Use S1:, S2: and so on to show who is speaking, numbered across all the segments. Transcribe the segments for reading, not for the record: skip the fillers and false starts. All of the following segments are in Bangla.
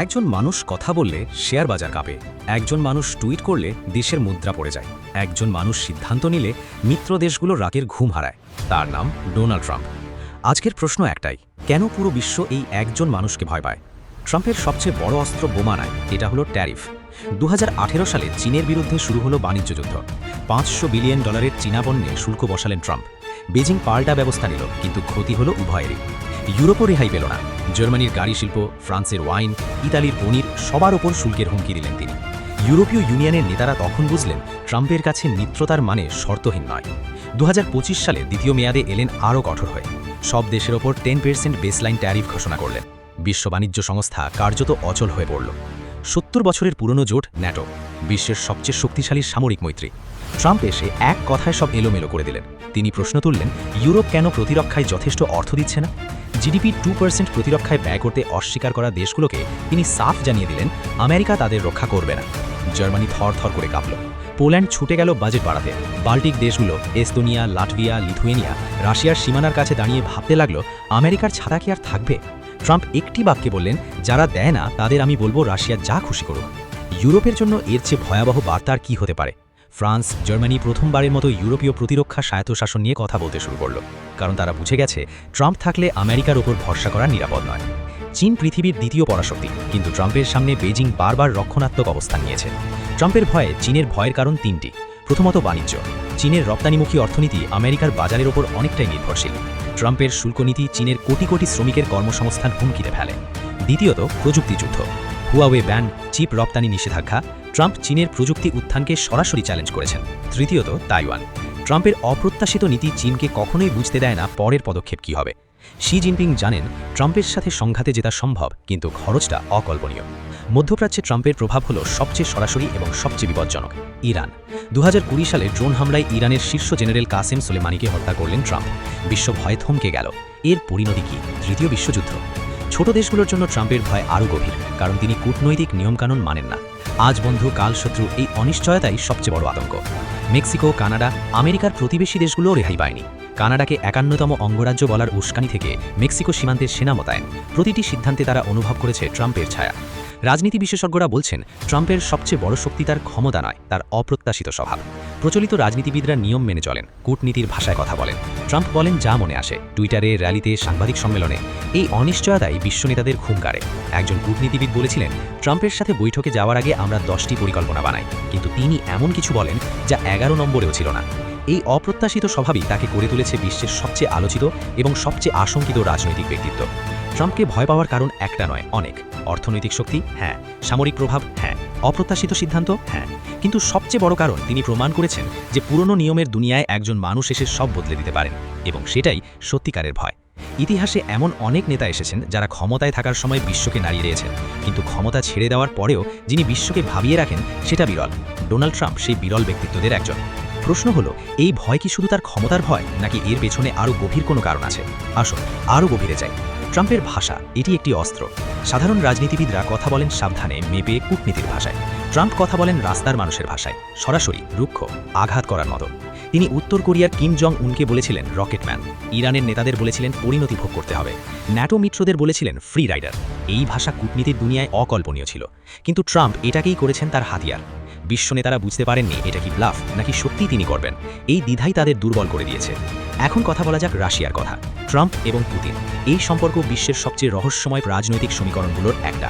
S1: একজন মানুষ কথা বললে শেয়ার বাজার কাঁপে, একজন মানুষ টুইট করলে দেশের মুদ্রা পড়ে যায়, একজন মানুষ সিদ্ধান্ত নিলে মিত্র দেশগুলো রাগের ঘুম হারায়। তার নাম ডোনাল্ড ট্রাম্প। আজকের প্রশ্ন একটাই, কেন পুরো বিশ্ব এই একজন মানুষকে ভয় পায়? ট্রাম্পের সবচেয়ে বড় অস্ত্র বোমা নয়, এটা হলো ট্যারিফ। 2018 সালে চীনের বিরুদ্ধে শুরু হলো বাণিজ্য যুদ্ধ। $500 বিলিয়ন চীনা পণ্যে শুল্ক বসালেন ট্রাম্প। বেজিং পাল্টা ব্যবস্থা নিল, কিন্তু ক্ষতি হলো উভয়েরই। ইউরোপও রেহাই পেল না। জার্মানির গাড়ি শিল্প, ফ্রান্সের ওয়াইন, ইতালির পনির সবার ওপর শুল্কের হুমকি দিলেন তিনি। ইউরোপীয় ইউনিয়নের নেতারা তখন বুঝলেন ট্রাম্পের কাছে মিত্রতার মানে শর্তহীন নয়। 2025 সালে দ্বিতীয় মেয়াদে এলেন আরও কঠোর হয়ে। সব দেশের ওপর 10% বেসলাইন ট্যারিফ ঘোষণা করলেন। বিশ্ব বাণিজ্য সংস্থা কার্যত অচল হয়ে পড়ল। 70 বছরের পুরনো জোট ন্যাটো, বিশ্বের সবচেয়ে শক্তিশালী সামরিক মৈত্রী। ট্রাম্প এসে এক কথায় সব এলোমেলো করে দিলেন। তিনি প্রশ্ন তুললেন, ইউরোপ কেন প্রতিরক্ষায় যথেষ্ট অর্থ দিচ্ছে না? জিডিপি 2% প্রতিরক্ষায় ব্যয় করতে অস্বীকার করা দেশগুলোকে তিনি সাফ জানিয়ে দিলেন আমেরিকা তাদের রক্ষা করবে না। জার্মানি থরথর করে কাঁপল। পোল্যান্ড ছুটে গেল বাজেট বাড়াতে। বাল্টিক দেশগুলো এস্তোনিয়া, লাটভিয়া, লিথুয়েনিয়া রাশিয়ার সীমানার কাছে দাঁড়িয়ে ভাবতে লাগলো, আমেরিকার ছাতা কি আর থাকবে? ট্রাম্প একটি বাক্যে বললেন, যারা দেয় না তাদের আমি বলবো রাশিয়া যা খুশি করুক। ইউরোপের জন্য এর চেয়ে ভয়াবহ বার্তা আর কী হতে পারে? ফ্রান্স, জার্মানি প্রথমবারের মতো ইউরোপীয় প্রতিরক্ষা স্বায়ত্তশাসন নিয়ে কথা বলতে শুরু করল, কারণ তারা বুঝে গেছে ট্রাম্প থাকলে আমেরিকার ওপর ভরসা করা নিরাপদ নয়। চীন পৃথিবীর দ্বিতীয় পরাশক্তি, কিন্তু ট্রাম্পের সামনে বেজিং বারবার রক্ষণাত্মক অবস্থান নিয়েছে। ট্রাম্পের ভয়ে চীনের ভয়ের কারণ তিনটি। প্রথমত বাণিজ্য। চীনের রপ্তানিমুখী অর্থনীতি আমেরিকার বাজারের ওপর অনেকটাই নির্ভরশীল। ট্রাম্পের শুল্কনীতি চীনের কোটি কোটি শ্রমিকের কর্মসংস্থান হুমকিতে ফেলে। দ্বিতীয়ত প্রযুক্তিযুদ্ধ। হুয়াওয়ে ব্যান, চিপ রপ্তানি নিষেধাজ্ঞা। ট্রাম্প চীনের প্রযুক্তি উত্থানকে সরাসরি চ্যালেঞ্জ করেছেন। তৃতীয়ত তাইওয়ান। ট্রাম্পের অপ্রত্যাশিত নীতি চীনকে কখনোই বুঝতে দেয় না পরের পদক্ষেপ কী হবে। শি জিনপিং জানেন ট্রাম্পের সাথে সংঘাতে জেতা সম্ভব, কিন্তু খরচটা অকল্পনীয়। মধ্যপ্রাচ্যে ট্রাম্পের প্রভাব হলো সবচেয়ে সরাসরি এবং সবচেয়ে বিপজ্জনক। ইরান। 2020 সালে ড্রোন হামলায় ইরানের শীর্ষ জেনারেল কাসেম সুলেমানিকে হত্যা করলেন ট্রাম্প। বিশ্ব ভয়ে থমকে গেল। এর পরিণতি কি? তৃতীয় বিশ্বযুদ্ধ। ছোট দেশগুলোর জন্য ট্রাম্পের ভয় আরও গভীর, কারণ তিনি কূটনৈতিক নিয়মকানুন মানেন না। আজ বন্ধু কাল শত্রু, এই অনিশ্চয়তাই সবচেয়ে বড় আতঙ্ক। মেক্সিকো, কানাডা, আমেরিকার প্রতিবেশী দেশগুলোও রেহাই পায়নি। কানাডাকে 51তম অঙ্গরাজ্য বলার উস্কানি থেকে মেক্সিকো সীমান্তের সেনা মোতায়েন, প্রতিটি সিদ্ধান্তে তারা অনুভব করেছে ট্রাম্পের ছায়া। রাজনীতি বিশেষজ্ঞরা বলছেন ট্রাম্পের সবচেয়ে বড় শক্তি তার ক্ষমতা নয়, তার অপ্রত্যাশিত স্বভাব। প্রচলিত রাজনীতিবিদরা নিয়ম মেনে চলেন, কূটনীতির ভাষায় কথা বলেন। ট্রাম্প বলেন যা মনে আসে, টুইটারে, র্যালিতে, সাংবাদিক সম্মেলনে। এই অনিশ্চয়তাই বিশ্ব নেতাদের ঘুম কাড়ে। একজন কূটনীতিবিদ বলেছিলেন, ট্রাম্পের সাথে বৈঠকে যাওয়ার আগে আমরা 10টি পরিকল্পনা বানাই, কিন্তু তিনি এমন কিছু বলেন যা 11 নম্বরেও ছিল না। এই অপ্রত্যাশিত স্বভাবই তাকে করে তুলেছে বিশ্বের সবচেয়ে আলোচিত এবং সবচেয়ে আশঙ্কিত রাজনৈতিক ব্যক্তিত্ব। ট্রাম্পকে ভয় পাওয়ার কারণ একটা নয়, অনেক। অর্থনৈতিক শক্তি, হ্যাঁ। সামরিক প্রভাব, হ্যাঁ। অপ্রত্যাশিত সিদ্ধান্ত, হ্যাঁ। কিন্তু সবচেয়ে বড় কারণ, তিনি প্রমাণ করেছেন যে পুরনো নিয়মের দুনিয়ায় একজন মানুষ এসে সব বদলে দিতে পারেন, এবং সেটাই সত্যিকারের ভয়। ইতিহাসে এমন অনেক নেতা এসেছেন যারা ক্ষমতায় থাকার সময় বিশ্বকে নাড়িয়ে দিয়েছেন, কিন্তু ক্ষমতা ছেড়ে দেওয়ার পরেও যিনি বিশ্বকে ভাবিয়ে রাখেন সেটা বিরল। ডোনাল্ড ট্রাম্প সেই বিরল ব্যক্তিত্বদের একজন। প্রশ্ন হলো, এই ভয় কি শুধু তার ক্ষমতার ভয়, নাকি এর পেছনে আরও গভীর কোনো কারণ আছে? আসুন আরও গভীরে যাই। ট্রাম্পের ভাষা, এটি একটি অস্ত্র। সাধারণ রাজনীতিবিদরা কথা বলেন সাবধানে, মেপে, কূটনীতির ভাষায়। ট্রাম্প কথা বলেন রাস্তার মানুষের ভাষায়, সরাসরি, রুক্ষ, আঘাত করার মতো। তিনি উত্তর কোরিয়ার কিম জং উনকে বলেছিলেন রকেটম্যান, ইরানের নেতাদের বলেছিলেন পরিণতি ভোগ করতে হবে, ন্যাটো মিত্রদের বলেছিলেন ফ্রি রাইডার। এই ভাষা কূটনীতির দুনিয়ায় অকল্পনীয় ছিল, কিন্তু ট্রাম্প এটাকেই করেছেন তার হাতিয়ার। বিশ্ব নেতারা বুঝতে পারেননি এটা কি ব্লাফ নাকি সত্যিই তিনি করবেন। এই দ্বিধাই তাদের দুর্বল করে দিয়েছে। এখন কথা বলা যাক রাশিয়ার কথা। ট্রাম্প এবং পুতিন, এই সম্পর্ক বিশ্বের সবচেয়ে রহস্যময় রাজনৈতিক সমীকরণগুলোর একটা।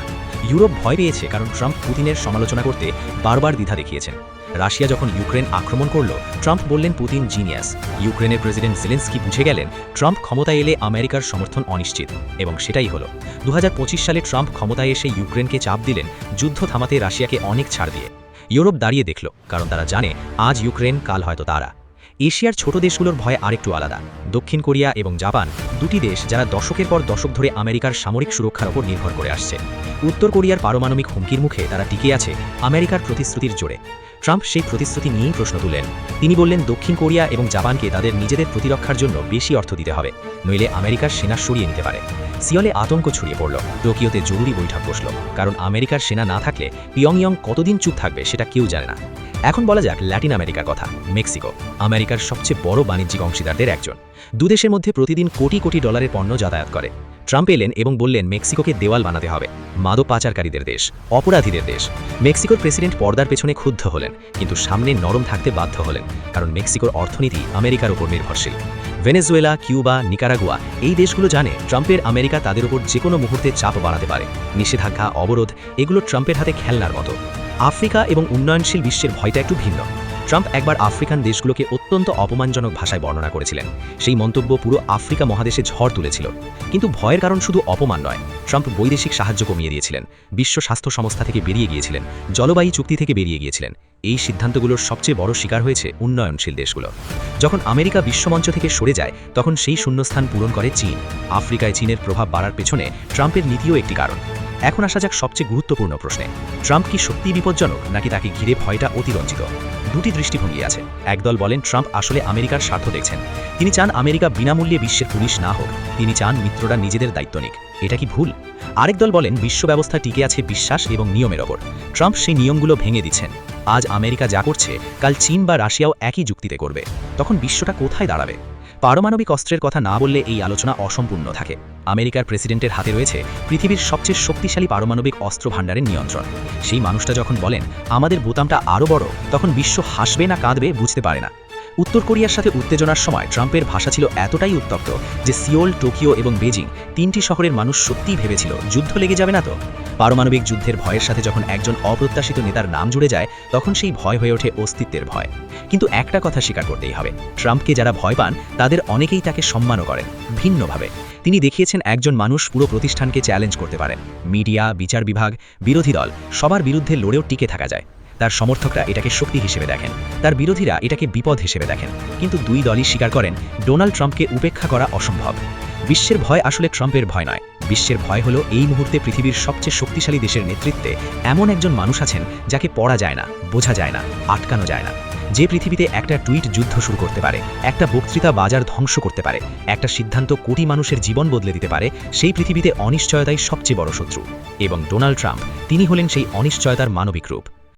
S1: ইউরোপ ভয় পেয়েছে কারণ ট্রাম্প পুতিনের সমালোচনা করতে বারবার দ্বিধা দেখিয়েছেন। রাশিয়া যখন ইউক্রেন আক্রমণ করল, ট্রাম্প বললেন পুতিন জিনিয়াস। ইউক্রেনের প্রেসিডেন্ট জেলেন্সকি বুঝে গেলেন ট্রাম্প ক্ষমতায় এলে আমেরিকার সমর্থন অনিশ্চিত, এবং সেটাই হলো। 2025 সালে ট্রাম্প ক্ষমতায় এসে ইউক্রেনকে চাপ দিলেন যুদ্ধ থামাতে রাশিয়াকে অনেক ছাড় দিয়ে। ইউরোপ দাঁড়িয়ে দেখল, কারণ তারা জানে আজ ইউক্রেন, কাল হয়তো তারা। এশিয়ার ছোট দেশগুলোর ভয় আরেকটু আলাদা। দক্ষিণ কোরিয়া এবং জাপান, দুটি দেশ যারা দশকের পর দশক ধরে আমেরিকার সামরিক সুরক্ষার ওপর নির্ভর করে আসছে। উত্তর কোরিয়ার পারমাণবিক হুমকির মুখে তারা টিকে আছে আমেরিকার প্রতিশ্রুতির জোরে। ট্রাম্প সেই প্রতিশ্রুতি নিয়েই প্রশ্ন তুলেন। তিনি বললেন দক্ষিণ কোরিয়া এবং জাপানকে তাদের নিজেদের প্রতিরক্ষার জন্য বেশি অর্থ দিতে হবে, নইলে আমেরিকার সেনা সরিয়ে নিতে পারে। সিওলে আতঙ্ক ছড়িয়ে পড়ল। টোকিওতে জরুরি বৈঠক বসল, কারণ আমেরিকার সেনা না থাকলে পিয়ংইয়ং কতদিন চুপ থাকবে সেটা কেউ জানে না। এখন বলা যাক ল্যাটিন আমেরিকার কথা। মেক্সিকো, আমেরিকার সবচেয়ে বড় বাণিজ্যিক অংশীদারদের একজন। দুদেশের মধ্যে প্রতিদিন কোটি কোটি ডলারের পণ্য যাতায়াত করে। ট্রাম্প এলেন এবং বললেন মেক্সিকোকে দেওয়াল বানাতে হবে, মাদক পাচারকারীদের দেশ, অপরাধীদের দেশ। মেক্সিকোর প্রেসিডেন্ট পর্দার পেছনে ক্ষুব্ধ হলেন, কিন্তু সামনে নরম থাকতে বাধ্য হলেন, কারণ মেক্সিকোর অর্থনীতি আমেরিকার উপর নির্ভরশীল। ভেনেজুয়েলা, কিউবা, নিকারাগুয়া এই দেশগুলো জানে ট্রাম্পের আমেরিকা তাদের উপর যে কোনো মুহূর্তে চাপ বাড়াতে পারে। নিষেধাজ্ঞা, অবরোধ এগুলো ট্রাম্পের হাতে খেলনার মতো। আফ্রিকা এবং উন্নয়নশীল বিশ্বের ভয়টা একটু ভিন্ন। ট্রাম্প একবার আফ্রিকান দেশগুলোকে অত্যন্ত অপমানজনক ভাষায় বর্ণনা করেছিলেন। সেই মন্তব্য পুরো আফ্রিকা মহাদেশে ঝড় তুলেছিল। কিন্তু ভয়ের কারণ শুধু অপমান নয়, ট্রাম্প বৈদেশিক সাহায্য কমিয়ে দিয়েছিলেন, বিশ্ব স্বাস্থ্য সংস্থা থেকে বেরিয়ে গিয়েছিলেন, জলবায়ু চুক্তি থেকে বেরিয়ে গিয়েছিলেন। এই সিদ্ধান্তগুলোর সবচেয়ে বড় শিকার হয়েছে উন্নয়নশীল দেশগুলো। যখন আমেরিকা বিশ্বমঞ্চ থেকে সরে যায়, তখন সেই শূন্যস্থান পূরণ করে চীন। আফ্রিকায় চীনের প্রভাব বাড়ার পেছনে ট্রাম্পের নীতিও একটি কারণ। এখন আসা যাক সবচেয়ে গুরুত্বপূর্ণ প্রশ্নে, ট্রাম্প কি সত্যিই বিপজ্জনক, নাকি তাকে ঘিরে ভয়টা অতিরঞ্জিত? দুটি দৃষ্টিভঙ্গি আছে। একদল বলেন ট্রাম্প আসলে আমেরিকার স্বার্থ দেখছেন, তিনি চান আমেরিকা বিনামূল্যে বিশ্বের পুলিশ না হোক, তিনি চান মিত্ররা নিজেদের দায়িত্ব নিক। এটা কি ভুল? আরেক দল বলেন বিশ্ব ব্যবস্থা টিকে আছে বিশ্বাস এবং নিয়মের ওপর, ট্রাম্প সেই নিয়মগুলো ভেঙে দিচ্ছেন। আজ আমেরিকা যা করছে, কাল চীন বা রাশিয়াও একই যুক্তিতে করবে। তখন বিশ্বটা কোথায় দাঁড়াবে? পারমাণবিক অস্ত্রের কথা না বললে এই আলোচনা অসম্পূর্ণ থাকে। আমেরিকার প্রেসিডেন্টের হাতে রয়েছে পৃথিবীর সবচেয়ে শক্তিশালী পারমাণবিক অস্ত্র ভাণ্ডারের নিয়ন্ত্রণ। সেই মানুষটা যখন বলেন আমাদের বোতামটা আরও বড়, তখন বিশ্ব হাসবে না কাঁদবে বুঝতে পারে না। উত্তর কোরিয়ার সাথে উত্তেজনার সময় ট্রাম্পের ভাষা ছিল এতটাই উত্তপ্ত যে সিওল, টোকিও এবং বেজিং তিনটি শহরের মানুষ সত্যিই ভেবেছিল যুদ্ধ লেগে যাবে না তো। পারমাণবিক যুদ্ধের ভয়ের সাথে যখন একজন অপ্রত্যাশিত নেতার নাম জুড়ে যায়, তখন সেই ভয় হয়ে ওঠে অস্তিত্বের ভয়। কিন্তু একটা কথা স্বীকার করতেই হবে, ট্রাম্পকে যারা ভয় পান তাদের অনেকেই তাকে সম্মানও করেন ভিন্নভাবে। তিনি দেখিয়েছেন একজন মানুষ পুরো প্রতিষ্ঠানকে চ্যালেঞ্জ করতে পারেন। মিডিয়া, বিচার বিভাগ, বিরোধী দল সবার বিরুদ্ধে লড়েও টিকে থাকা যায়। তার সমর্থকরা এটাকে শক্তি হিসেবে দেখেন, তার বিরোধীরা এটাকে বিপদ হিসেবে দেখেন। কিন্তু দুই দলই স্বীকার করেন ডোনাল্ড ট্রাম্পকে উপেক্ষা করা অসম্ভব। বিশ্বের ভয় আসলে ট্রাম্পের ভয় নয়, বিশ্বের ভয় হলো এই মুহূর্তে পৃথিবীর সবচেয়ে শক্তিশালী দেশের নেতৃত্বে এমন একজন মানুষ আছেন যাকে পড়া যায় না, বোঝা যায় না, আটকানো যায় না। যে পৃথিবীতে একটা টুইট যুদ্ধ শুরু করতে পারে, একটা বক্তৃতা বাজার ধ্বংস করতে পারে, একটা সিদ্ধান্ত কোটি মানুষের জীবন বদলে দিতে পারে, সেই পৃথিবীতে অনিশ্চয়তাই সবচেয়ে বড় শত্রু। এবং ডোনাল্ড ট্রাম্প তিনি হলেন সেই অনিশ্চয়তার মানবিক রূপ।